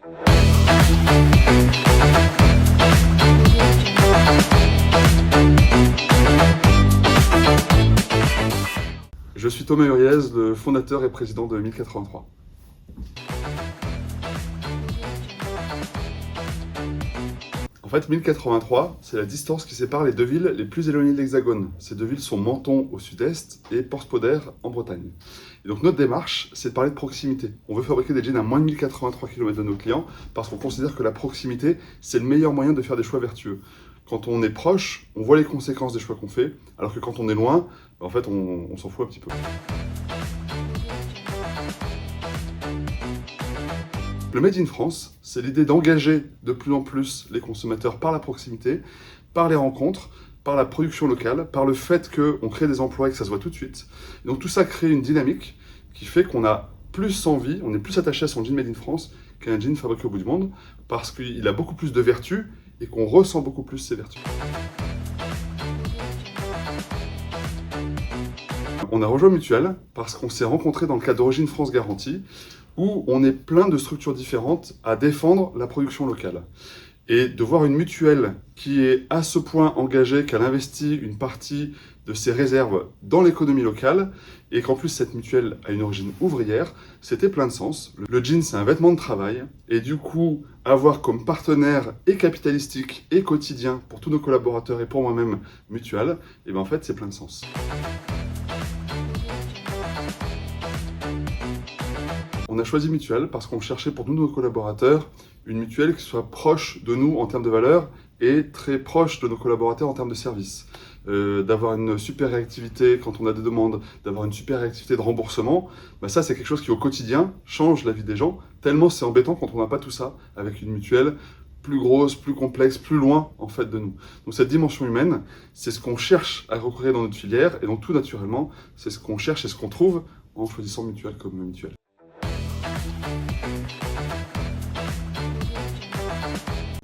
Je suis Thomas Huriez, le fondateur et président de 1083. En fait, 1083, c'est la distance qui sépare les deux villes les plus éloignées de l'Hexagone. Ces deux villes sont Menton au sud-est et Porspoder en Bretagne. Et donc notre démarche, c'est de parler de proximité. On veut fabriquer des jeans à moins de 1083 km de nos clients parce qu'on considère que la proximité, c'est le meilleur moyen de faire des choix vertueux. Quand on est proche, on voit les conséquences des choix qu'on fait, alors que quand on est loin, en fait, on s'en fout un petit peu. Le Made in France, c'est l'idée d'engager de plus en plus les consommateurs par la proximité, par les rencontres, par la production locale, par le fait qu'on crée des emplois et que ça se voit tout de suite. Et donc tout ça crée une dynamique qui fait qu'on a plus envie, on est plus attaché à son jean Made in France qu'à un jean fabriqué au bout du monde, parce qu'il a beaucoup plus de vertus et qu'on ressent beaucoup plus ces vertus. On a rejoint Mutuelle parce qu'on s'est rencontrés dans le cadre d'Origine France Garantie, où on est plein de structures différentes à défendre la production locale. Et de voir une mutuelle qui est à ce point engagée qu'elle investit une partie de ses réserves dans l'économie locale, et qu'en plus cette mutuelle a une origine ouvrière, c'était plein de sens. Le jean, c'est un vêtement de travail, et du coup, avoir comme partenaire et capitalistique et quotidien pour tous nos collaborateurs et pour moi-même Mutuelle, et ben en fait c'est plein de sens. On a choisi Mutuelle parce qu'on cherchait pour tous nos collaborateurs une mutuelle qui soit proche de nous en termes de valeur et très proche de nos collaborateurs en termes de service. D'avoir une super réactivité quand on a des demandes, d'avoir une super réactivité de remboursement, bah ça c'est quelque chose qui au quotidien change la vie des gens, tellement c'est embêtant quand on n'a pas tout ça avec une mutuelle plus grosse, plus complexe, plus loin en fait de nous. Donc cette dimension humaine, c'est ce qu'on cherche à recréer dans notre filière, et donc tout naturellement, c'est ce qu'on cherche et ce qu'on trouve en choisissant Mutuelle comme mutuelle.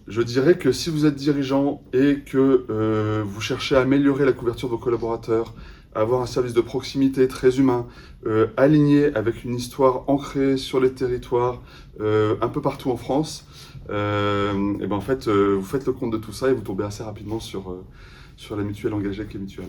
Je dirais que si vous êtes dirigeant et que vous cherchez à améliorer la couverture de vos collaborateurs, à avoir un service de proximité très humain, aligné avec une histoire ancrée sur les territoires, un peu partout en France, et ben en fait, vous faites le compte de tout ça et vous tombez assez rapidement sur la mutuelle engagée qui est Mutuelle.